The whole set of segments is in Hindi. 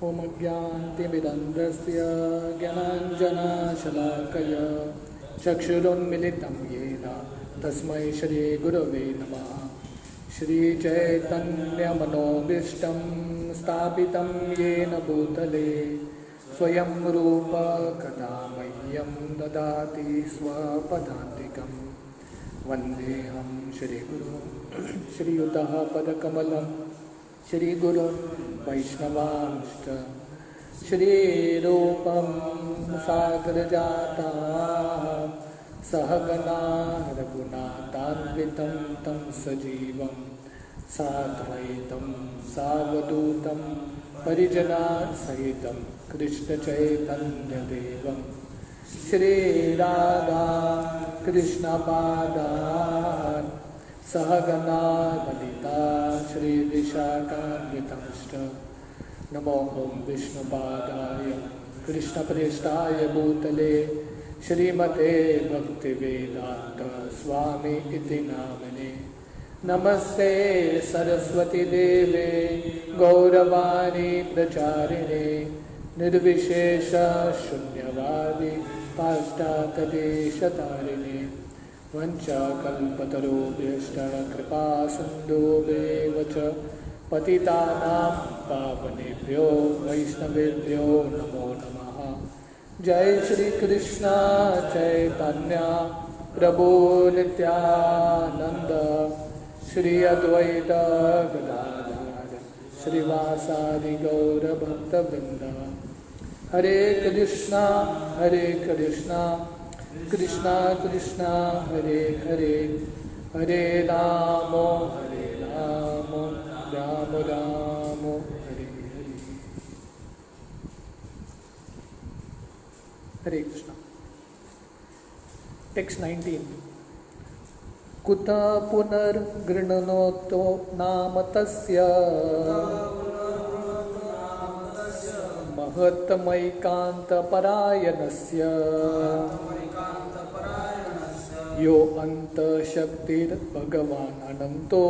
ॐ ज्ञानतिमिरन्ध्रस्य ज्ञानाञ्जनशलाकया चक्षुरुन्मिलितं येन तस्मै श्रीगुरवे नमः। श्रीचैतन्यमनोभीष्टं स्थापितं येन भूतले स्वयं रूप कदा मह्यं ददाति स्वपदान्तिकं। वन्देऽहं श्रीगुरुं श्रीयुतः पदकमलं श्रीगुरुं वैष्णवांश्च श्रीरूपं सागरजाताः सहगना रघुनाथान्वितं तं सजीवं साद्वैतं सावधूतं परिजनसहितं कृष्णचैतन्यदेवं श्रीराधा कृष्णपादान् सहगना ललिता श्रीविशाखान्वितंश्च। नमो ॐ विष्णुपादाय कृष्णप्रेष्ठाय भूतले श्रीमते भक्तिवेदान्त स्वामी इति नामिने। नमस्ते सरस्वती देवे गौरवाणी प्रचारिणे निर्विशेष शून्यवादी पाश्चात्यदेशतारिणे वंशकल्पतरुभ्यश्च कृपा सिन्धुभ्येव च पतितानां पावनेभ्यो वैष्णवेभ्यो नमो नमः। जय श्री कृष्ण चैतन्य प्रभु नित्यानंद श्री अद्वैत गदाधर श्रीवासादि गौर भक्तवृंद। हरे कृष्णा कृष्णा कृष्णा हरे हरे हरे राम राम राम हरे हरे। हरे कृष्णा। टेक्स्ट 19। कुत पुनर्गृह्णनोतो नाम तस्य महत्तमैकान्तपरायणस्य यो अन्तशक्तिर्भगवान् अनन्तो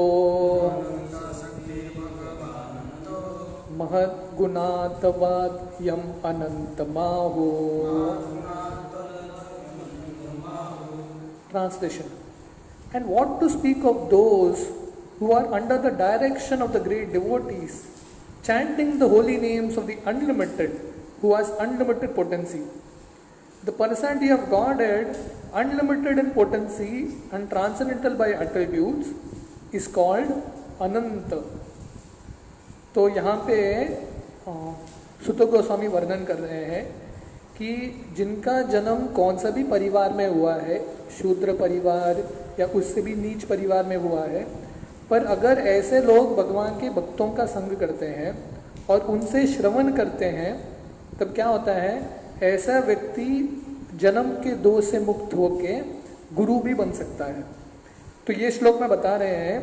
महद्गुणात्वाद् यम् अनन्तमाहु। Translation. And what to speak of those who are under the direction of the great devotees, chanting the holy names of the unlimited, who has unlimited potency. The personality of Godhead, unlimited in potency and transcendental by attributes, is called Ananta. तो यहाँ पे सुत गोस्वामी वर्णन कर रहे हैं कि जिनका जन्म कौन सा भी परिवार में हुआ है, शूद्र परिवार या उससे भी नीच परिवार में हुआ है, पर अगर ऐसे लोग भगवान के भक्तों का संग करते हैं और उनसे श्रवण करते हैं, तब क्या होता है, ऐसा व्यक्ति जन्म के दोष से मुक्त होके गुरु भी बन सकता है। तो ये श्लोक में बता रहे हैं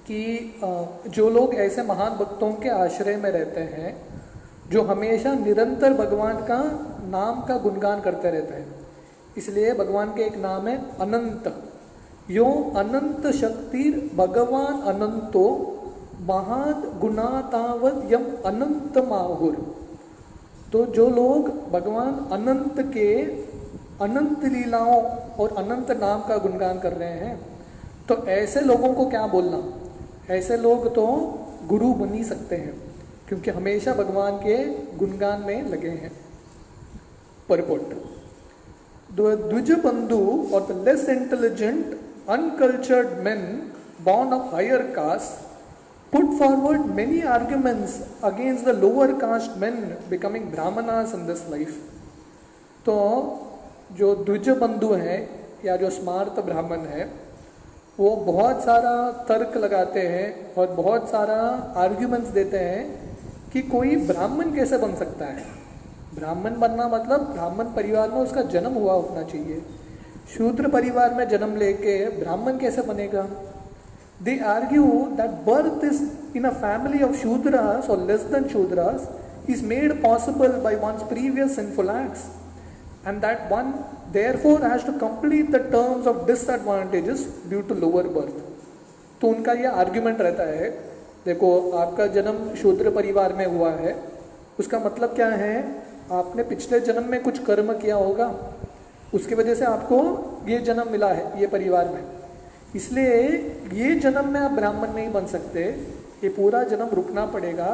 कि जो लोग ऐसे महान भक्तों के आश्रय में रहते हैं, जो हमेशा निरंतर भगवान का नाम का गुणगान करते रहते हैं, इसलिए भगवान के एक नाम है अनंत। यो अनंत शक्तिर भगवान अनंतो महान गुणातावत यम अनंत माहुर। तो जो लोग भगवान अनंत के अनंत लीलाओं और अनंत नाम का गुणगान कर रहे हैं, तो ऐसे लोगों को क्या बोलना, ऐसे लोग तो गुरु बन ही सकते हैं, क्योंकि हमेशा भगवान के गुणगान में लगे हैं। परपोट। The Dvijabandhu, or the less intelligent, uncultured men born of higher caste, put forward many arguments against the lower caste men becoming brahmanas in this life. तो जो द्विजबंधु हैं या जो स्मार्त ब्राह्मण है, वो बहुत सारा तर्क लगाते हैं और बहुत सारा आर्ग्यूमेंट्स देते हैं कि कोई ब्राह्मण कैसे बन सकता है। ब्राह्मण बनना मतलब ब्राह्मण परिवार में उसका जन्म हुआ होना चाहिए। शूद्र परिवार में जन्म लेके ब्राह्मण कैसे बनेगा? They argue that birth is in a family of Shudras or less than Shudras is made possible by one's previous sinful acts, and that one therefore has to complete the terms of disadvantages due to lower birth. तो उनका ये आर्ग्यूमेंट रहता है, देखो आपका जन्म शूद्र परिवार में हुआ है उसका मतलब क्या है, आपने पिछले जन्म में कुछ कर्म किया होगा, उसकी वजह से आपको ये जन्म मिला है ये परिवार में, इसलिए ये जन्म में आप ब्राह्मण नहीं बन सकते, ये पूरा जन्म रुकना पड़ेगा,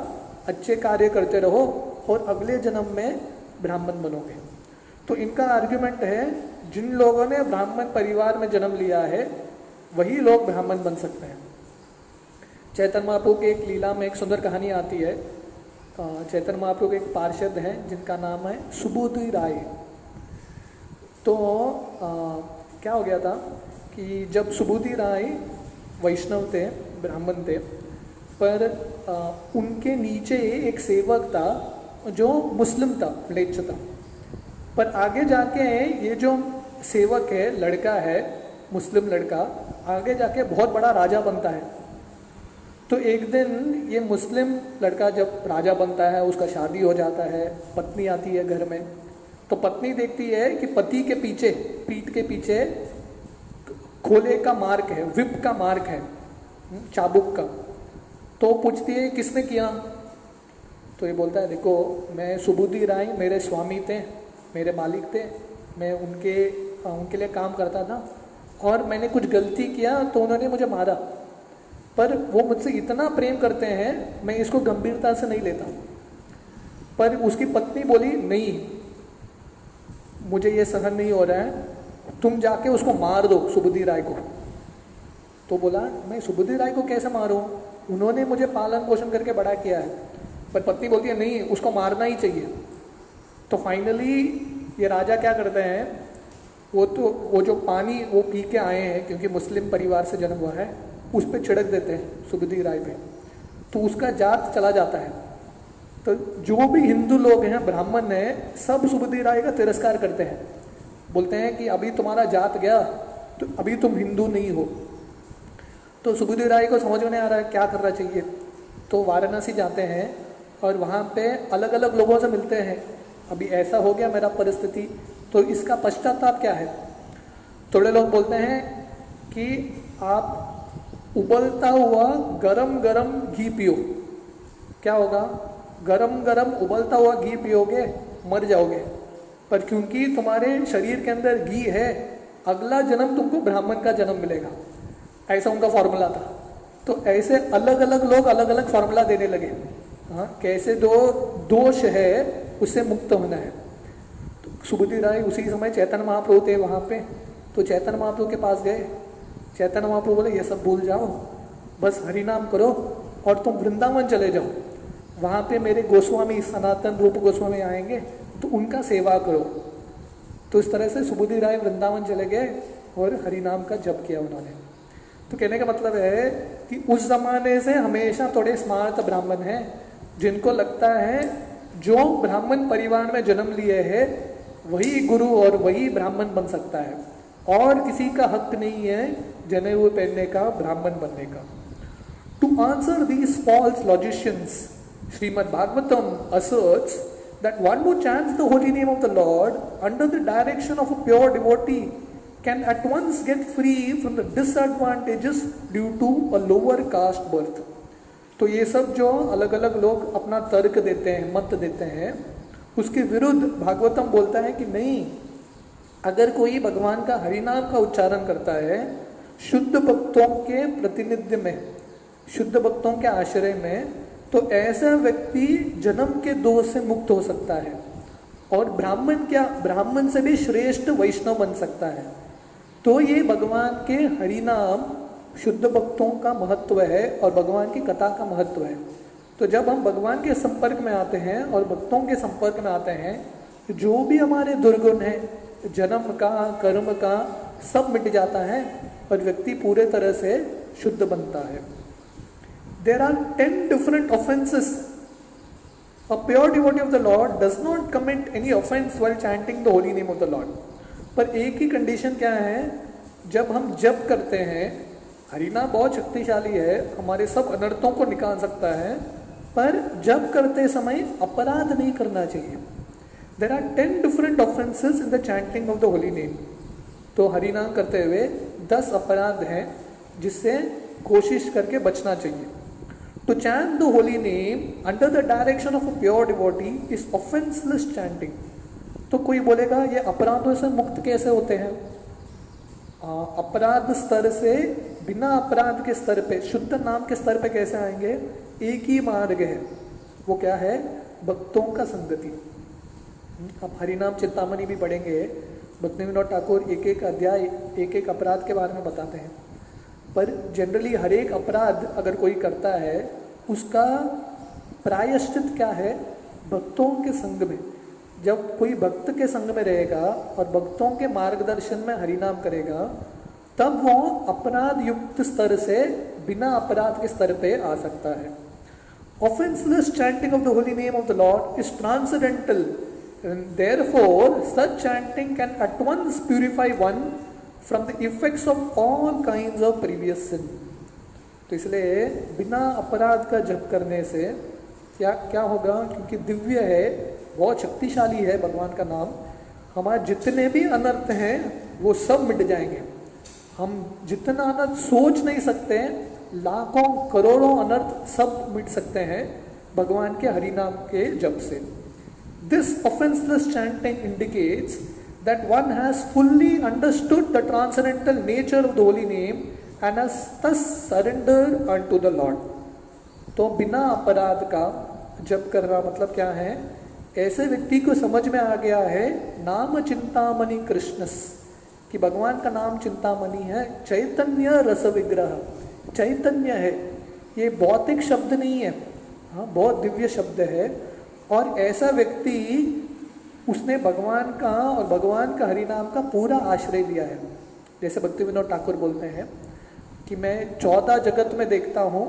अच्छे कार्य करते रहो और अगले जन्म में ब्राह्मण बनोगे। तो इनका आर्ग्यूमेंट है, जिन लोगों ने ब्राह्मण परिवार में जन्म लिया है वही लोग ब्राह्मण बन सकते हैं। चैतन्य महाप्रभु की एक लीला में एक सुंदर कहानी आती है। चैतन्य महाप्रभु के एक पार्षद हैं जिनका नाम है सुबुद्धि राय। तो क्या हो गया था कि जब सुबुद्धि राय वैष्णव थे, ब्राह्मण थे, पर उनके नीचे एक सेवक था जो मुस्लिम था, म्लेच्छ था। पर आगे जाके ये जो सेवक है, लड़का है, मुस्लिम लड़का, आगे जाके बहुत बड़ा राजा बनता है। तो एक दिन ये मुस्लिम लड़का जब राजा बनता है, उसका शादी हो जाता है, पत्नी आती है घर में, तो पत्नी देखती है कि पति के पीछे, पीठ के पीछे खोले का मार्क है, विप का मार्क है, चाबुक का। तो पूछती है किसने किया? तो ये बोलता है, देखो मैं सुबुद्धि राय, मेरे स्वामी थे, मेरे मालिक थे, मैं उनके लिए काम करता था और मैंने कुछ गलती किया तो उन्होंने मुझे मारा, पर वो मुझसे इतना प्रेम करते हैं मैं इसको गंभीरता से नहीं लेता। पर उसकी पत्नी बोली, नहीं, मुझे ये सहन नहीं हो रहा है, तुम जाके उसको मार दो, सुबुद्धि राय को। तो बोला, मैं सुबुद्धि राय को कैसे मारूं, उन्होंने मुझे पालन पोषण करके बड़ा किया है। पर पत्नी बोलती है, नहीं, उसको मारना ही चाहिए। तो फाइनली ये राजा क्या करते हैं, वो जो पानी वो पी के आए हैं, क्योंकि मुस्लिम परिवार से जन्म हुआ है, उस पर छिड़क देते हैं सुबुद्धि राय पे, तो उसका जात चला जाता है। तो जो भी हिंदू लोग हैं, ब्राह्मण हैं, सब सुबुद्धि राय का तिरस्कार करते हैं, बोलते हैं कि अभी तुम्हारा जात गया तो अभी तुम हिंदू नहीं हो। तो सुबुद्धि राय को समझ में नहीं आ रहा है क्या करना चाहिए। तो वाराणसी जाते हैं और वहाँ पे अलग अलग लोगों से मिलते हैं, अभी ऐसा हो गया मेरा परिस्थिति, तो इसका पश्चाताप क्या है। थोड़े लोग बोलते हैं कि आप उबलता हुआ गरम गरम घी पियो, क्या होगा, गरम गरम उबलता हुआ घी पियोगे मर जाओगे, पर क्योंकि तुम्हारे शरीर के अंदर घी है, अगला जन्म तुमको ब्राह्मण का जन्म मिलेगा। ऐसा उनका फॉर्मूला था। तो ऐसे अलग अलग लोग अलग अलग फॉर्मूला देने लगे, हाँ, कैसे दो दोष है उससे मुक्त होना है। तो सुबुद्धि राय उसी समय चैतन्य महाप्रभु थे वहाँ पे, तो चैतन्य महाप्रभु के पास गए। चैतन्य महाप्रभु बोले, ये सब भूल जाओ, बस हरि नाम करो और तुम वृंदावन चले जाओ, वहाँ पे मेरे गोस्वामी सनातन रूप गोस्वामी आएंगे, तो उनका सेवा करो। तो इस तरह से सुबुद्धि राय वृंदावन चले गए और हरि नाम का जप किया उन्होंने। तो कहने का मतलब है कि उस जमाने से हमेशा थोड़े स्मार्ट ब्राह्मण हैं, जिनको लगता है जो ब्राह्मण परिवार में जन्म लिए है वही गुरु और वही ब्राह्मण बन सकता है, और किसी का हक नहीं है जनेऊ पहनने का, ब्राह्मण बनने का। To answer these false logicians, Srimad Bhagavatam asserts that one who chants the holy name of the Lord under the direction of a pure devotee can at once get free from the disadvantages due to a lower caste birth. तो ये सब जो अलग अलग लोग अपना तर्क देते हैं, मत देते हैं, उसके विरुद्ध भागवतम बोलता है कि नहीं, अगर कोई भगवान का हरिनाम का उच्चारण करता है शुद्ध भक्तों के प्रतिनिधि में, शुद्ध भक्तों के आश्रय में, तो ऐसा व्यक्ति जन्म के दोष से मुक्त हो सकता है और ब्राह्मण क्या, ब्राह्मण से भी श्रेष्ठ वैष्णव बन सकता है। तो ये भगवान के हरिनाम शुद्ध भक्तों का महत्व है और भगवान की कथा का महत्व है। तो जब हम भगवान के संपर्क में आते हैं और भक्तों के संपर्क में आते हैं, जो भी हमारे दुर्गुण है, जन्म का, कर्म का, सब मिट जाता है और व्यक्ति पूरे तरह से शुद्ध बनता है। There are 10 different offenses. A pure devotee of the Lord does not commit any offense while chanting the holy name of the Lord. पर एक ही कंडीशन क्या है, जब हम जप करते हैं, हरिनाम बहुत शक्तिशाली है, हमारे सब अनर्थों को निकाल सकता है, पर जप करते समय अपराध नहीं करना चाहिए। There are 10 different offenses in the chanting of the holy name. तो हरिनाम करते हुए 10 अपराध हैं जिससे कोशिश करके बचना चाहिए। To chant the holy name under the direction of a pure devotee is offenseless chanting. तो कोई बोलेगा ये अपराधों से मुक्त कैसे होते हैं? अपराध स्तर से बिना अपराध के स्तर पे, शुद्ध नाम के स्तर पे कैसे आएंगे? एक ही मार्ग है, वो क्या है? भक्तों का संगति। अब हरिनाम चिंतामणि भी पढ़ेंगे, भक्ति विनोद ठाकुर एक एक अध्याय एक एक अपराध के बारे में बताते हैं। पर जनरली हर एक अपराध अगर कोई करता है उसका प्रायश्चित क्या है? भक्तों के संग में। जब कोई भक्त के संग में रहेगा और भक्तों के मार्गदर्शन में हरिनाम करेगा, तब वो अपराध युक्त स्तर से बिना अपराध के स्तर पे आ सकता है। Offenseless chanting of the holy name of the Lord is transcendental, and therefore such chanting can at once purify one from the effects of all kinds of previous sin. तो इसलिए बिना अपराध का जप करने से क्या क्या होगा? क्योंकि दिव्य है, बहुत शक्तिशाली है भगवान का नाम, हमारे जितने भी अनर्थ हैं वो सब मिट जाएंगे। हम जितना अनर्थ सोच नहीं सकते, लाखों करोड़ों अनर्थ सब मिट सकते हैं भगवान के हरिनाम के जप से। This offenseless chanting indicates that one has fully understood the transcendental nature of the holy name and has thus surrendered unto the Lord. तो बिना अपराध का जप करना मतलब क्या है? ऐसे व्यक्ति को समझ में आ गया है नाम चिंतामणि कृष्णस, कि भगवान का नाम चिंतामणि है, चैतन्य रस विग्रह, चैतन्य है, ये भौतिक शब्द नहीं है, हाँ बहुत दिव्य शब्द है। और ऐसा व्यक्ति उसने भगवान का और भगवान का हरिनाम का पूरा आश्रय लिया है। जैसे भक्ति विनोद ठाकुर बोलते हैं कि मैं 14 जगत में देखता हूँ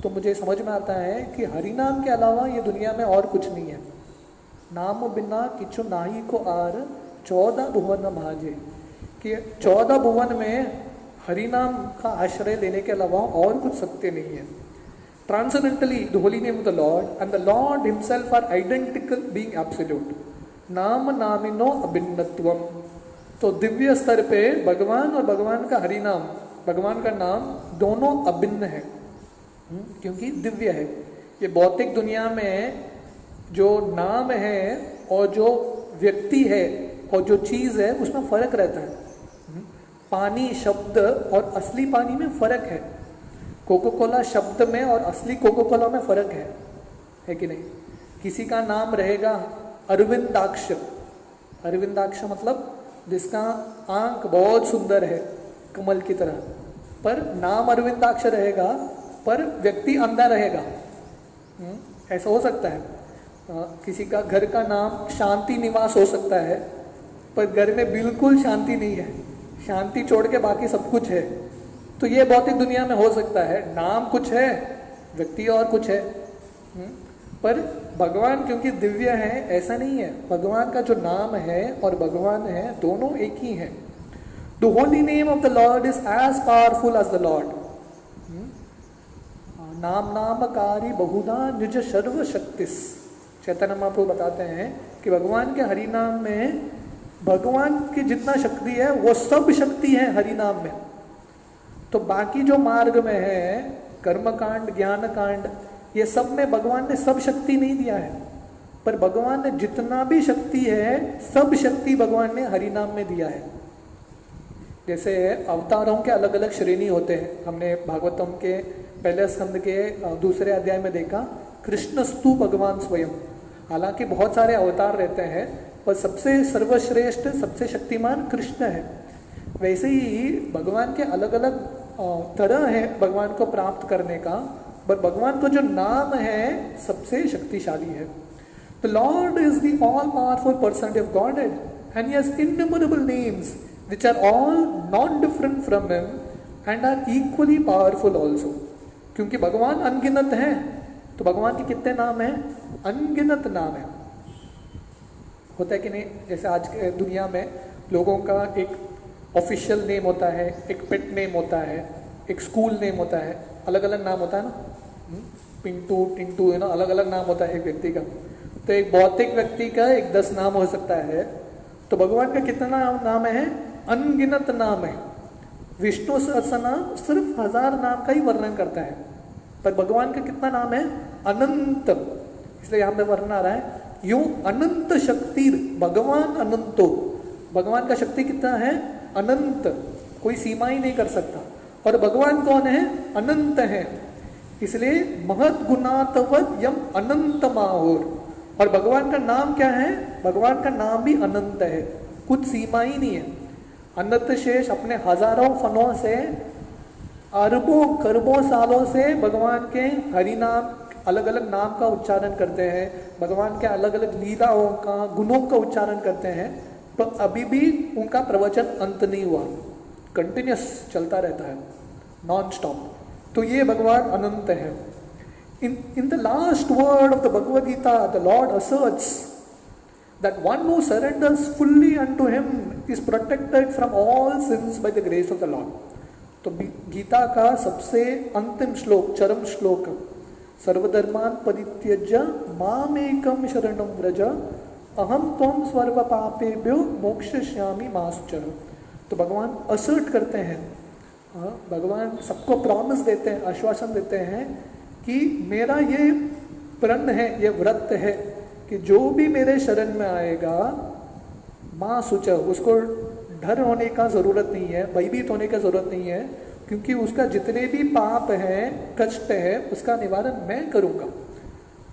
तो मुझे समझ में आता है कि हरिनाम के अलावा ये दुनिया में और कुछ नहीं है। नाम बिना किचु नाही को आर 14 भुवन माजे, कि 14 भुवन में हरिनाम का आश्रय लेने के अलावा और कुछ सत्य नहीं है। Transcendently, the holy name of the Lord and the Lord himself are identical, being absolute. नाम नामिनो अभिन्नत्वम। तो दिव्य स्तर पे भगवान और भगवान का हरिनाम, भगवान का नाम दोनों अभिन्न है, क्योंकि दिव्य है। ये भौतिक दुनिया में जो नाम है और जो व्यक्ति है और जो चीज़ है उसमें फर्क रहता है। पानी शब्द और असली पानी में फर्क है, कोको कोला शब्द में और असली कोको कोला में फर्क है कि नहीं? किसी का नाम रहेगा अरविंदाक्ष, अरविंदाक्ष मतलब जिसका आंख बहुत सुंदर है कमल की तरह, पर नाम अरविंदाक्ष रहेगा पर व्यक्ति अंधा रहेगा। ऐसा हो सकता है। किसी का घर का नाम शांति निवास हो सकता है पर घर में बिल्कुल शांति नहीं है, शांति छोड़ के बाकी सब कुछ है। तो ये भौतिक दुनिया में हो सकता है, नाम कुछ है व्यक्ति और कुछ है। पर भगवान क्योंकि दिव्य है, ऐसा नहीं है। भगवान का जो नाम है और भगवान है दोनों एक ही हैं। The holy name of the Lord is as powerful as the Lord. नाम नामकारी बहुधा निज सर्व शक्तिस। चैतन्य महाप्रभु बताते हैं कि भगवान के हरि नाम में भगवान की जितना शक्ति है वो सब शक्ति है हरि नाम में। तो बाकी जो मार्ग में है कर्म कांड ज्ञान कांड ये सब में भगवान ने सब शक्ति नहीं दिया है, पर भगवान ने जितना भी शक्ति है सब शक्ति भगवान ने हरि नाम में दिया है। जैसे अवतारों के अलग अलग श्रेणी होते हैं, हमने भागवतम के पहले स्कंद के दूसरे अध्याय में देखा, कृष्णस्तु भगवान स्वयं। हालांकि बहुत सारे अवतार रहते हैं पर सबसे सर्वश्रेष्ठ सबसे शक्तिमान कृष्ण है। वैसे ही भगवान के अलग अलग तरह है भगवान को प्राप्त करने का, पर भगवान को जो नाम है सबसे शक्तिशाली है। The Lord is the all powerful personality of Godhead and he has innumerable names which are all not different from him and are equally powerful also. क्योंकि भगवान अनगिनत हैं, तो भगवान के कितने नाम हैं? अनगिनत नाम है। होता है कि नहीं? जैसे आज के दुनिया में लोगों का एक ऑफिशियल नेम होता है, एक पेट नेम होता है, एक स्कूल नेम होता है, अलग अलग नाम होता है ना, पिंटू टिंटू है ना, अलग अलग नाम होता है एक व्यक्ति का। तो एक भौतिक व्यक्ति का एक 10 नाम हो सकता है, तो भगवान का कितना नाम है? अनगिनत नाम है। विष्णु सहस्रनाम सिर्फ 1000 नाम का ही वर्णन करता है, पर भगवान का कितना नाम है? अनंत। इसलिए यहां पे वर्णन आ रहा है, यो अनंत शक्ति भगवान अनंतो। भगवान का शक्ति कितना है? अनंत, कोई सीमा ही नहीं कर सकता। और भगवान कौन है? अनंत है। इसलिए महत गुणातवत यम अनंत माहुर। और भगवान का नाम क्या है? भगवान का नाम भी अनंत है, कुछ सीमा ही नहीं है। अनंत शेष अपने हजारों फनों से, अरबों करोड़ों सालों से भगवान के हरि नाम, अलग अलग नाम का उच्चारण करते हैं, भगवान के अलग अलग लीलाओं का, गुणों का उच्चारण करते हैं, तो अभी भी उनका प्रवचन अंत नहीं हुआ, कंटिन्यूस चलता रहता है, नॉन स्टॉप। तो ये भगवान अनंत है। In the last word of the Bhagavad Gita, the Lord asserts that one who surrenders fully unto Him is protected from all sins by the grace of the Lord. तो गीता का सबसे अंतिम श्लोक, चरम श्लोक, सर्वधर्मान परित्यज्य मामेकम शरणं व्रज अहम त्वं सर्व पापेभ्यो मोक्षयिष्यामि मा शुचः। तो भगवान असर्ट करते हैं, भगवान सबको प्रॉमिस देते हैं, आश्वासन देते हैं कि मेरा ये प्रण है, ये व्रत है कि जो भी मेरे शरण में आएगा, माँ शुच, उसको डर होने का ज़रूरत नहीं है, भयभीत होने का ज़रूरत नहीं है, क्योंकि उसका जितने भी पाप हैं, कष्ट है, उसका निवारण मैं करूँगा।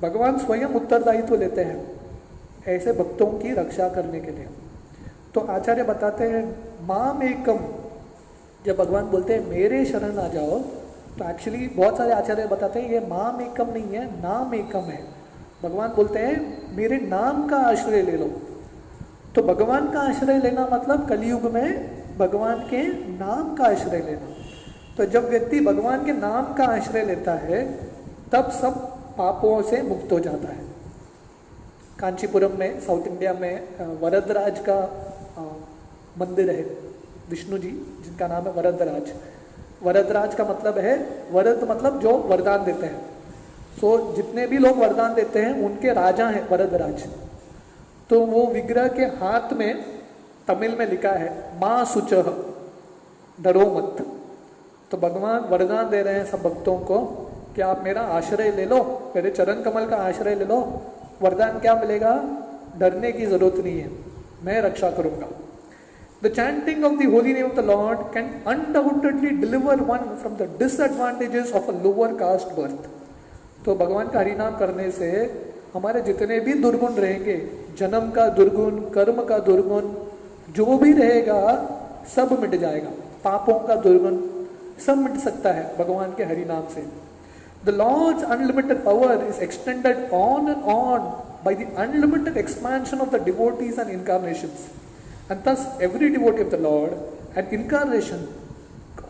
भगवान स्वयं उत्तरदायित्व लेते हैं ऐसे भक्तों की रक्षा करने के लिए। तो आचार्य बताते हैं माम एकम, जब भगवान बोलते हैं मेरे शरण आ जाओ, तो एक्चुअली बहुत सारे आचार्य बताते हैं ये माम एकम नहीं है, नाम एकम है। भगवान बोलते हैं मेरे नाम का आश्रय ले लो। तो भगवान का आश्रय लेना मतलब कलयुग में भगवान के नाम का आश्रय लेना। तो जब व्यक्ति भगवान के नाम का आश्रय लेता है, तब सब पापों से मुक्त हो जाता है। कांचीपुरम में, साउथ इंडिया में, वरदराज का मंदिर है, विष्णु जी जिनका नाम है वरदराज। वरदराज का मतलब है, वरद मतलब जो वरदान देते हैं। सो जितने भी लोग वरदान देते हैं उनके राजा हैं वरदराज। तो वो विग्रह के हाथ में तमिल में लिखा है माँ शुचः, डरो मत। तो भगवान वरदान दे रहे हैं सब भक्तों को कि आप मेरा आश्रय ले लो, मेरे चरण कमल का आश्रय ले लो। वरदान क्या मिलेगा? डरने की जरूरत नहीं है, मैं रक्षा करूंगा। The chanting of the holy name of the Lord can undoubtedly deliver one from the disadvantages of a lower caste birth. तो भगवान का हरि नाम करने से हमारे जितने भी दुर्गुण रहेंगे, जन्म का दुर्गुण, कर्म का दुर्गुण, जो भी रहेगा सब मिट जाएगा। पापों का दुर्गुण सब मिट सकता है भगवान के हरि नाम से। The Lord's unlimited power is extended on and on by the unlimited expansion of the devotees and incarnations. And thus every devotee of the Lord and incarnation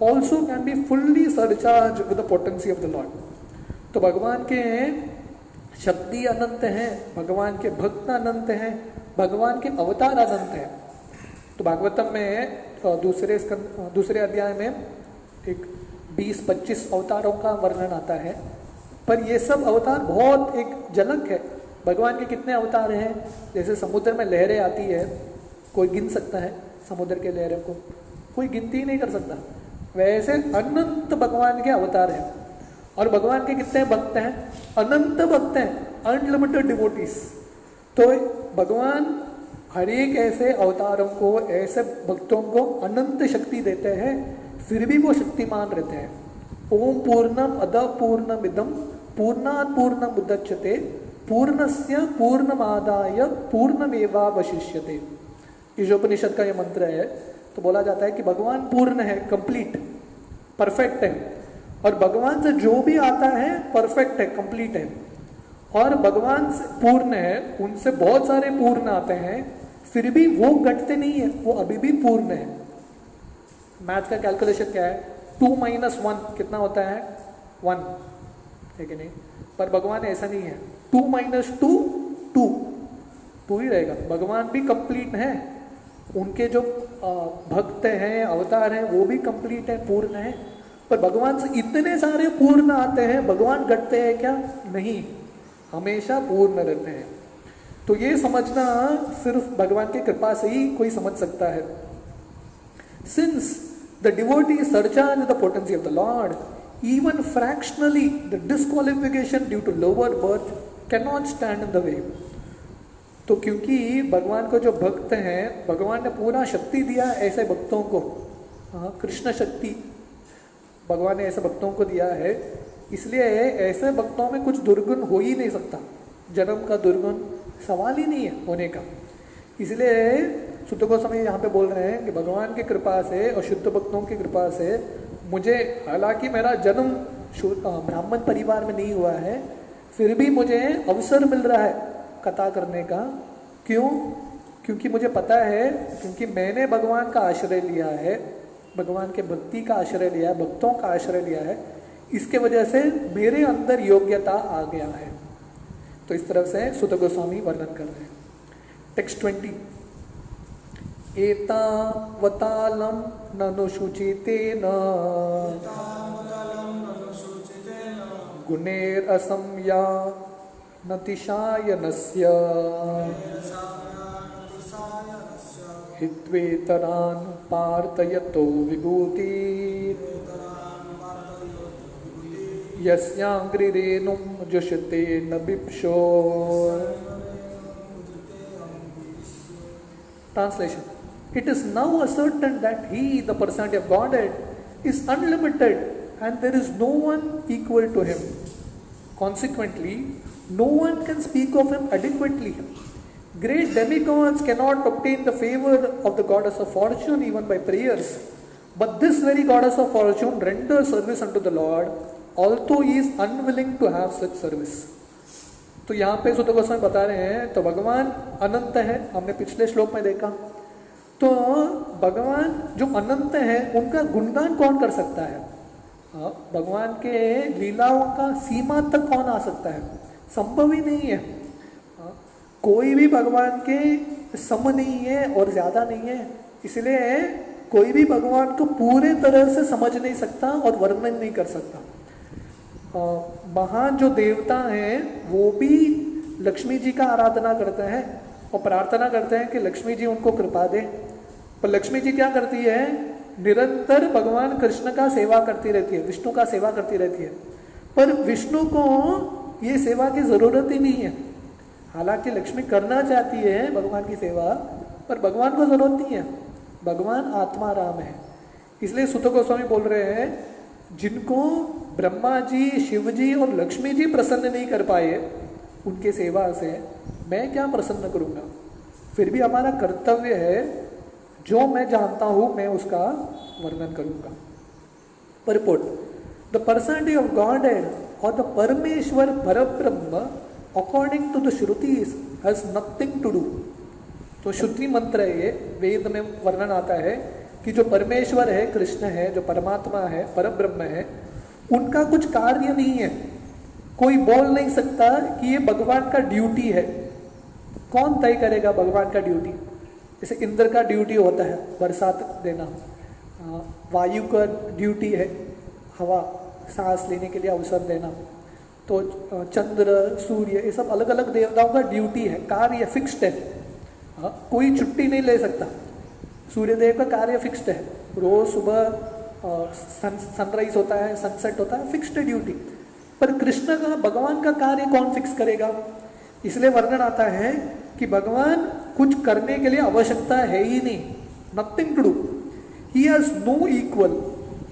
also can be fully surcharged with the potency of the Lord. तो भगवान के शक्ति अनंत है, भगवान के भक्त अनंत हैं, भगवान के अवतार अनंत हैं। तो भागवतम में दूसरे अध्याय में एक 20-25 अवतारों का वर्णन आता है, पर ये सब अवतार बहुत एक झलक है। भगवान के कितने अवतार हैं? जैसे समुद्र में लहरें आती है, कोई गिन सकता है समुद्र के लहरों को? कोई गिनती ही नहीं कर सकता। वैसे अनंत भगवान के अवतार हैं। और भगवान के कितने भक्त हैं? अनंत भक्त हैं, अनलिमिटेड डिवोटीज। तो भगवान हर एक ऐसे अवतारों को, ऐसे भक्तों को अनंत शक्ति देते हैं, फिर भी वो शक्तिमान रहते हैं। ओम पूर्णम अद पूर्णमिदम पूर्णात् पूर्णम उदच्यते पूर्णस्य पूर्णमादाय पूर्णमेवावशिष्यते। ईशोपनिषद का ये मंत्र है। तो बोला जाता है कि भगवान पूर्ण है, कंप्लीट, परफेक्ट है, और भगवान से जो भी आता है परफेक्ट है, कंप्लीट है। और भगवान से पूर्ण है, उनसे बहुत सारे पूर्ण आते हैं, फिर भी वो घटते नहीं है, वो अभी भी पूर्ण है। मैथ का कैलकुलेशन क्या है? 2 - 1 कितना होता है? 1, है कि नहीं? पर भगवान ऐसा नहीं है। 2 - 2 2 ही रहेगा। भगवान भी कंप्लीट है, उनके जो भक्त हैं, अवतार हैं, वो भी कंप्लीट है, पूर्ण है। पर भगवान से इतने सारे पूर्ण आते हैं, भगवान घटते हैं क्या? नहीं, हमेशा पूर्ण रहते हैं। तो ये समझना सिर्फ भगवान की कृपा से ही कोई समझ सकता है। Since the devotee is surcharged with the potency of the Lord, even fractionally the disqualification due to lower birth cannot stand in the way. तो क्योंकि भगवान को जो भक्त हैं, भगवान ने पूरा शक्ति दिया ऐसे भक्तों को, कृष्ण शक्ति भगवान ने ऐसे भक्तों को दिया है, इसलिए ऐसे भक्तों में कुछ दुर्गुण हो ही नहीं सकता, जन्म का दुर्गुण सवाल ही नहीं है होने का। इसलिए शुद्ध गोस्वामी यहाँ पे बोल रहे हैं कि भगवान की कृपा से और शुद्ध भक्तों की कृपा से मुझे, हालांकि मेरा जन्म ब्राह्मण परिवार में नहीं हुआ है, फिर भी मुझे अवसर मिल रहा है कथा करने का। क्यों? क्योंकि मुझे पता है, क्योंकि मैंने भगवान का आश्रय लिया है, भगवान के भक्ति का आश्रय लिया है, भक्तों का आश्रय लिया है, इसके वजह से मेरे अंदर योग्यता आ गया है। तो इस तरह से सुत गोस्वामी वर्णन कर रहे हैं। टेक्स्ट 20, एतावतालं ननुशुचितेन गुणैरसंया नतिशायनस्य हित्वेतरान् पार्थयतो विभूति यस्यांग्रिरेणुं जुषते न बिप्शो। Translation: It is now ascertained that He, the personality of Godhead, is unlimited and there is no one equal to Him. Consequently, no one can speak of Him adequately. Great demigods cannot obtain the favor of the goddess of fortune even by prayers. But this very goddess of fortune renders service unto the Lord, although He is unwilling to have such service. तो यहाँ पे सुत गोस्वामी बता रहे हैं, तो भगवान अनंत है, हमने पिछले श्लोक में देखा। तो भगवान जो अनंत है उनका गुणगान कौन कर सकता है? भगवान के लीलाओं का सीमा तक कौन आ सकता है? संभव ही नहीं है। कोई भी भगवान के सम नहीं है और ज्यादा नहीं है, इसलिए कोई भी भगवान को पूरे तरह से समझ नहीं सकता और वर्णन नहीं कर सकता। महान जो देवता हैं वो भी लक्ष्मी जी का आराधना करते हैं और प्रार्थना करते हैं कि लक्ष्मी जी उनको कृपा दे। पर लक्ष्मी जी क्या करती है? निरंतर भगवान कृष्ण का सेवा करती रहती है, विष्णु का सेवा करती रहती है। पर विष्णु को ये सेवा की जरूरत ही नहीं है। हालांकि लक्ष्मी करना चाहती है भगवान की सेवा, पर भगवान को जरूरत नहीं है। भगवान आत्मा राम है। इसलिए सुत गोस्वामी बोल रहे हैं, जिनको ब्रह्मा जी, शिव जी और लक्ष्मी जी प्रसन्न नहीं कर पाए उनके सेवा से, मैं क्या प्रसन्न करूंगा? फिर भी हमारा कर्तव्य है, जो मैं जानता हूं मैं उसका वर्णन करूंगा। Purport: the personality of Godhead और द परमेश्वर परब्रह्म according to the shrutis has nothing to do. तो श्रुति मंत्र है ये, वेद में वर्णन आता है कि जो परमेश्वर है, कृष्ण है, जो परमात्मा है, परब्रह्म है, उनका कुछ कार्य नहीं है। कोई बोल नहीं सकता कि ये भगवान का ड्यूटी है। कौन तय करेगा भगवान का ड्यूटी? जैसे इंद्र का ड्यूटी होता है बरसात देना, वायु का ड्यूटी है हवा सांस लेने के लिए अवसर देना, तो चंद्र, सूर्य, ये सब अलग अलग देवताओं का ड्यूटी है, कार्य फिक्स्ड है। कोई छुट्टी नहीं ले सकता। सूर्यदेव का कार्य फिक्स्ड है, रोज सुबह सनराइज होता है, सनसेट होता है, फिक्स्ड ड्यूटी। पर कृष्ण का, भगवान का कार्य कौन फिक्स करेगा? इसलिए वर्णन आता है कि भगवान कुछ करने के लिए आवश्यकता है ही नहीं, nothing to do, he has no equal.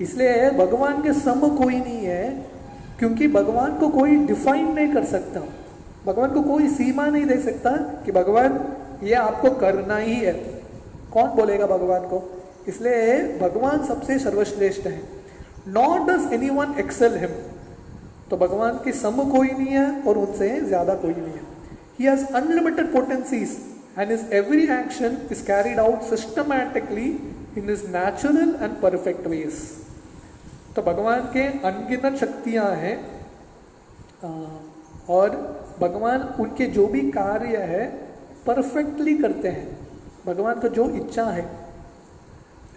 इसलिए भगवान के सम कोई नहीं है, क्योंकि भगवान को कोई डिफाइन नहीं कर सकता, भगवान को कोई सीमा नहीं दे सकता कि भगवान ये आपको करना ही है। कौन बोलेगा भगवान को? इसलिए भगवान सबसे सर्वश्रेष्ठ है। Not does anyone excel him. तो भगवान के सम कोई नहीं है और उनसे ज्यादा कोई नहीं है। He has unlimited potencies and his every action is carried out systematically in his natural and perfect ways. तो भगवान के अनगिनत शक्तियां हैं और भगवान उनके जो भी कार्य है परफेक्टली करते हैं। भगवान को जो इच्छा है,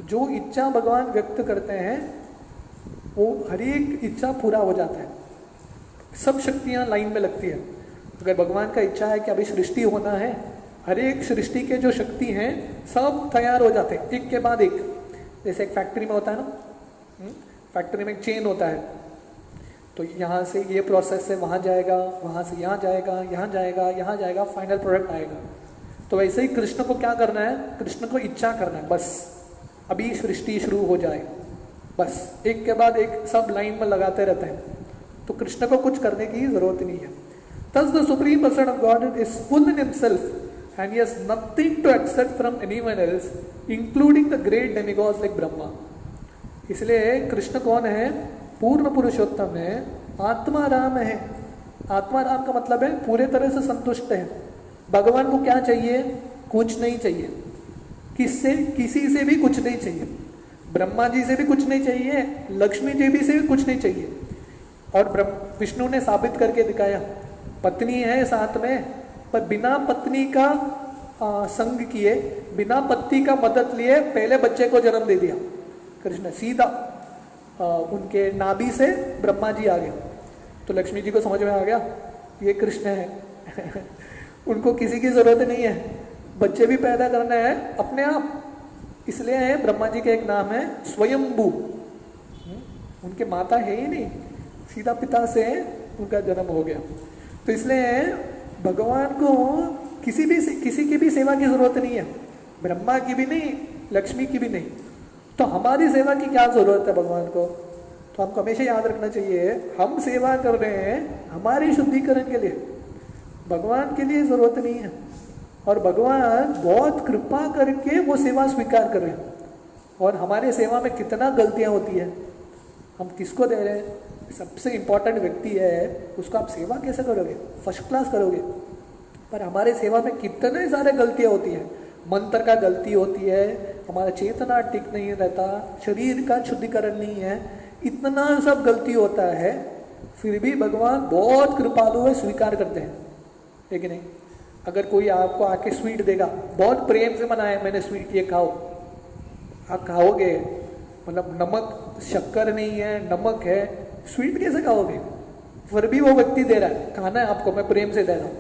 जो इच्छा भगवान व्यक्त करते हैं, वो हर एक इच्छा पूरा हो जाता है। सब शक्तियां लाइन में लगती है। अगर भगवान का इच्छा है कि अभी सृष्टि होना है, हर एक सृष्टि के जो शक्ति हैं सब तैयार हो जाते हैं एक के बाद एक। जैसे एक फैक्ट्री में होता है ना, फैक्ट्री में एक चेन होता है, तो यहाँ से ये प्रोसेस से वहाँ जाएगा, वहाँ से यहाँ जाएगा, यहाँ जाएगा, यहाँ जाएगा, फाइनल प्रोडक्ट आएगा। तो वैसे ही कृष्ण को क्या करना है, कृष्ण को इच्छा करना है, बस अभी सृष्टि शुरू हो जाए, बस एक के बाद एक सब लाइन में लगाते रहते हैं। तो कृष्ण को कुछ करने की जरूरत नहीं है। Thus the Supreme Person of Godhead is full in himself and he has nothing to accept from anyone else, including the great demigods like Brahma. इसलिए कृष्ण कौन है, पूर्ण पुरुषोत्तम है, आत्मा राम है। आत्मा राम का मतलब है पूरे तरह से संतुष्ट है। भगवान को क्या चाहिए, कुछ नहीं चाहिए, किससे, किसी से भी कुछ नहीं चाहिए, ब्रह्मा जी से भी कुछ नहीं चाहिए, लक्ष्मी देवी से भी कुछ नहीं चाहिए। और विष्णु ने साबित करके दिखाया, पत्नी है साथ में, पर बिना पत्नी का संग किए, बिना पति का मदद लिए पहले बच्चे को जन्म दे दिया कृष्ण, सीधा उनके नाभि से ब्रह्मा जी आ गए। तो लक्ष्मी जी को समझ में आ गया ये कृष्ण है उनको किसी की जरूरत नहीं है, बच्चे भी पैदा करना है अपने आप। इसलिए है ब्रह्मा जी का एक नाम है स्वयंभू, उनके माता है ही नहीं, सीधा पिता से उनका जन्म हो गया। तो इसलिए भगवान को किसी की भी सेवा की जरूरत नहीं है, ब्रह्मा की भी नहीं, लक्ष्मी की भी नहीं। तो हमारी सेवा की क्या जरूरत है भगवान को? तो हमको हमेशा याद रखना चाहिए, हम सेवा कर रहे हैं हमारी शुद्धिकरण के लिए, भगवान के लिए जरूरत नहीं है। और भगवान बहुत कृपा करके वो सेवा स्वीकार कर रहे हैं। और हमारे सेवा में कितना गलतियां होती है, हम किसको दे रहे हैं, सबसे इंपॉर्टेंट व्यक्ति है, उसको आप सेवा कैसे करोगे, फर्स्ट क्लास करोगे। पर हमारे सेवा में कितने सारे गलतियां होती है, मंत्र का गलती होती है, हमारा चेतना ठीक नहीं रहता, शरीर का शुद्धिकरण नहीं है, इतना सब गलती होता है, फिर भी भगवान बहुत कृपालु है, स्वीकार करते हैं, है कि नहीं। अगर कोई आपको आके स्वीट देगा, बहुत प्रेम से मनाया मैंने स्वीट, ये खाओ, आप खाओगे, मतलब नमक शक्कर नहीं है, नमक है, स्वीट कैसे खाओगे? फिर भी वो व्यक्ति दे रहा है, खाना है आपको, मैं प्रेम से दे रहा हूं।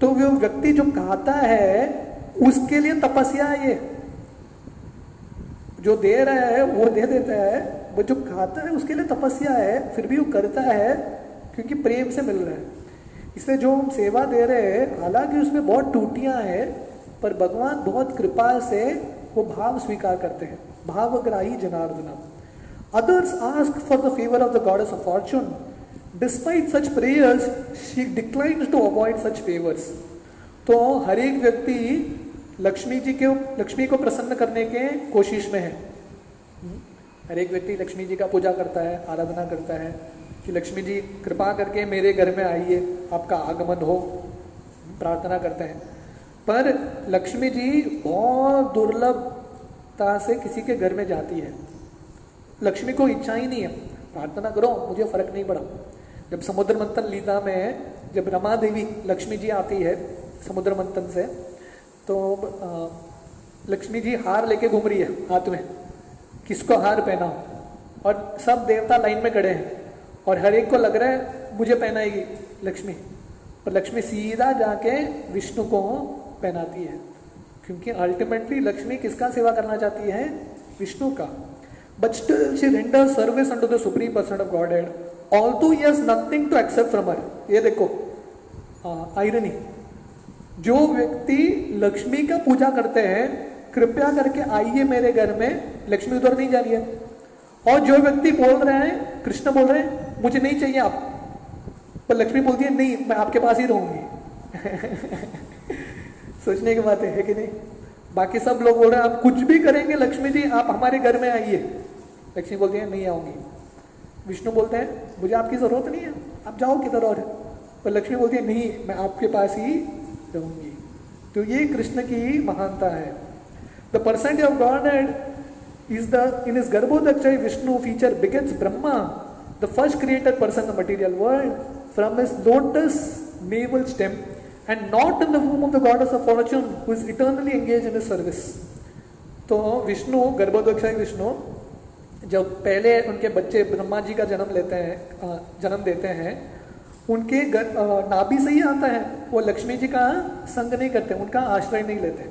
तो वो व्यक्ति जो खाता है उसके लिए तपस्या है, ये जो दे रहा है वो दे देता है, वो जो खाता है उसके लिए तपस्या है, फिर भी वो करता है क्योंकि प्रेम से मिल रहा है। इसलिए जो हम सेवा दे रहे हैं, हालांकि उसमें बहुत टूटियां हैं, पर भगवान बहुत कृपा से वो भाव स्वीकार करते हैं, भावग्राही Janardan. Others ask for the favor of the goddess of fortune. Despite such prayers, she declines to avoid such favors. तो हर एक व्यक्ति लक्ष्मी को प्रसन्न करने के कोशिश में है। हर एक व्यक्ति लक्ष्मी जी का पूजा करता है, आराधना करता है कि लक्ष्मी जी कृपा करके मेरे घर में आइए, आपका आगमन हो, प्रार्थना करते हैं। पर लक्ष्मी जी बहुत दुर्लभता से किसी के घर में जाती है। लक्ष्मी को इच्छा ही नहीं है, प्रार्थना करो मुझे फर्क नहीं पड़ा। जब समुद्र मंथन लीला में जब रमा देवी लक्ष्मी जी आती है समुद्र मंथन से, तो लक्ष्मी जी हार लेके घूम रही है हाथ में, किसको हार पहनाओ, और सब देवता लाइन में खड़े हैं और हर एक को लग रहा है मुझे पहनाएगी लक्ष्मी, पर लक्ष्मी सीधा जाके विष्णु को पहनाती है, क्योंकि अल्टीमेटली लक्ष्मी किसका सेवा करना चाहती है, विष्णु का। But still she renders service unto the Supreme Person of Godhead, although he has nothing to accept from her. ये देखो आयरनी, जो व्यक्ति लक्ष्मी का पूजा करते हैं, कृपया करके आइए मेरे घर में, लक्ष्मी उधर नहीं जा रही है। और जो व्यक्ति बोल रहे हैं, कृष्ण बोल रहे हैं मुझे नहीं चाहिए आप, पर लक्ष्मी बोलती है नहीं मैं आपके पास ही रहूंगी सोचने की बात है कि नहीं। बाकी सब लोग बोल रहे हैं आप कुछ भी करेंगे लक्ष्मी जी, आप हमारे घर में आइए, लक्ष्मी बोलती है नहीं आऊंगी। विष्णु बोलते हैं मुझे आपकी जरूरत नहीं है, आप जाओ किधर और, पर लक्ष्मी बोलती है नहीं मैं आपके पास ही रहूंगी। तो ये कृष्ण की महानता है। The person of God is the in his Garbhodakashayi Vishnu feature begins Brahma, the first created person the material world, from his lotus navel stem and not in the womb of the goddess of fortune who is eternally engaged in his service. तो विष्णु गर्भोदक्षय विष्णु जब पहले उनके बच्चे ब्रह्मा जी का जन्म देते हैं, उनके नाभि से ही आता है, वो लक्ष्मी जी का संग नहीं करते, उनका आश्रय नहीं लेते।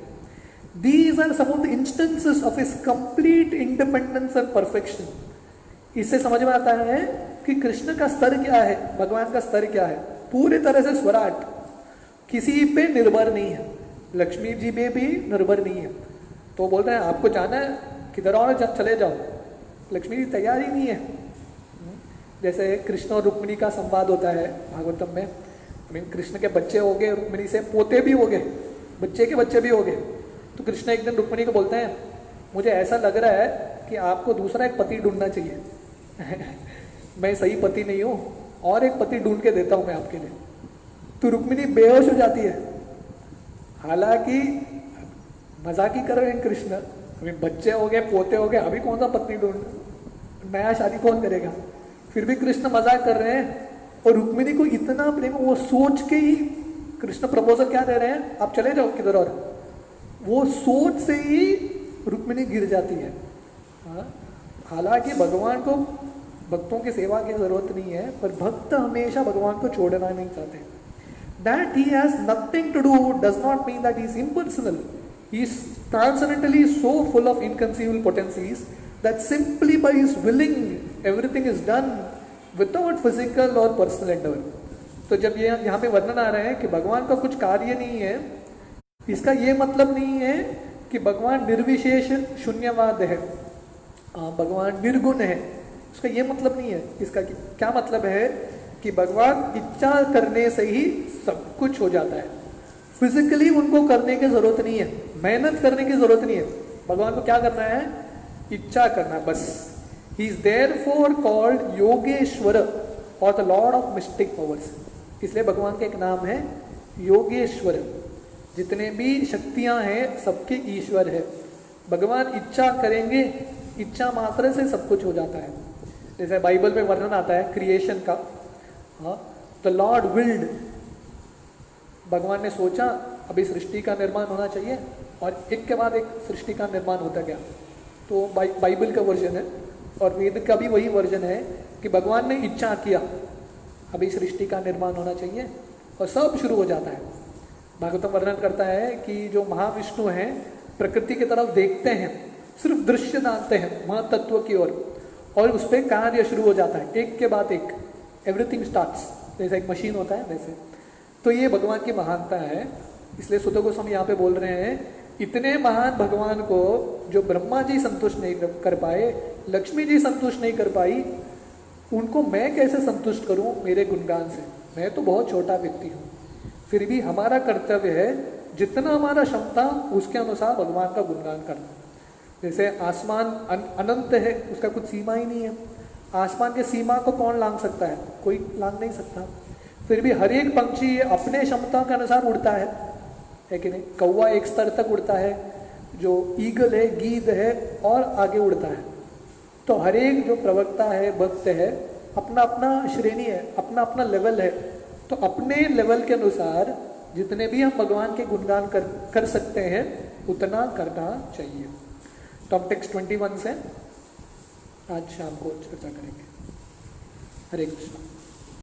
These are some of the instances of his complete independence and perfection. इससे समझ में आता है कि कृष्ण का स्तर क्या है, भगवान का स्तर क्या है, पूरी तरह से स्वराट, किसी पे निर्भर नहीं है, लक्ष्मी जी पे भी निर्भर नहीं है। तो बोल रहे हैं आपको जाना है किधर और चले जाओ, लक्ष्मी जी तैयार ही नहीं है। जैसे कृष्ण और रुक्मिणी का संवाद होता है भागवतम में, कृष्ण के बच्चे हो गए, रुक्मिणी से पोते भी हो गए, बच्चे के बच्चे भी हो गए। तो कृष्ण एक दिन रुक्मिणी को बोलते हैं मुझे ऐसा लग रहा है कि आपको दूसरा एक पति ढूंढना चाहिए मैं सही पति नहीं हूँ, और एक पति ढूंढ के देता हूँ मैं आपके लिए। तो रुक्मिणी बेहोश हो जाती है। हालांकि मजाक ही कर रहे हैं कृष्ण, अभी बच्चे हो गए, पोते हो गए, अभी कौन सा पत्नी ढूंढ, नया शादी कौन करेगा। फिर भी कृष्ण मजाक कर रहे हैं, और रुक्मिणी को इतना प्रेम, वो सोच के ही कृष्ण प्रपोजल क्या दे रहे हैं, आप चले जाओ किधर और, वो सोच से ही रुक्मिणी गिर जाती है। हालांकि भगवान को भक्तों की सेवा की जरूरत नहीं है, पर भक्त हमेशा भगवान को छोड़ना नहीं चाहते। That he has nothing to do does not mean that he is impersonal. He is transcendentally so full of inconceivable potencies that simply by his willing everything is done without physical or personal endeavor. तो जब ये यहाँ पे वर्णन आ रहे हैं कि भगवान का कुछ कार्य नहीं है, इसका ये मतलब नहीं है कि भगवान निर्विशेष शून्यवाद है, भगवान निर्गुण है, उसका ये मतलब नहीं है। इसका क्या मतलब है कि भगवान इच्छा करने से ही सब कुछ हो जाता है, फिजिकली उनको करने की जरूरत नहीं है, मेहनत करने की जरूरत नहीं है। भगवान को क्या करना है, इच्छा करना है बस। He is therefore called Yogeshwar और the lord of mystic powers. इसलिए भगवान का एक नाम है योगेश्वर। जितने भी शक्तियां हैं सबके ईश्वर है। भगवान इच्छा करेंगे, इच्छा मात्र से सब कुछ हो जाता है। जैसे बाइबल में वर्णन आता है क्रिएशन का, द लॉर्ड विल्ड, भगवान ने सोचा अभी सृष्टि का निर्माण होना चाहिए, और एक के बाद एक सृष्टि का निर्माण होता गया। तो बाइबल का वर्जन है, और वेद का भी वही वर्जन है कि भगवान ने इच्छा किया अभी सृष्टि का निर्माण होना चाहिए, और सब शुरू हो जाता है। भागवतम वर्णन करता है कि जो महाविष्णु हैं प्रकृति की तरफ देखते हैं, सिर्फ दृश्य डालते हैं महातत्व की ओर, और उस पर कार्य शुरू हो जाता है, एक के बाद एक, एवरीथिंग स्टार्ट्स, जैसे एक मशीन होता है वैसे। तो ये भगवान की महानता है। इसलिए सुत गोस्वामी यहाँ पे बोल रहे हैं, इतने महान भगवान को जो ब्रह्मा जी संतुष्ट नहीं कर पाए, लक्ष्मी जी संतुष्ट नहीं कर पाई, उनको मैं कैसे संतुष्ट करूं मेरे गुणगान से। मैं तो बहुत छोटा व्यक्ति हूँ, फिर भी हमारा कर्तव्य है जितना हमारा क्षमता उसके अनुसार भगवान का गुणगान करना। जैसे आसमान अनंत है, उसका कुछ सीमा ही नहीं है। आसमान के सीमा को कौन लांघ सकता है, कोई लांघ नहीं सकता। फिर भी हर एक पंक्षी अपने क्षमता के अनुसार उड़ता है कि नहीं। कौवा एक स्तर तक उड़ता है, जो ईगल है, गीद है, और आगे उड़ता है। तो हर एक जो प्रवक्ता है, भक्त है, अपना अपना श्रेणी है, अपना अपना लेवल है। तो अपने लेवल के अनुसार जितने भी हम भगवान के गुणगान कर सकते हैं उतना करना चाहिए। तो हम टेक्स्ट 21 से आज शाम को चर्चा करेंगे। हरे कृष्ण।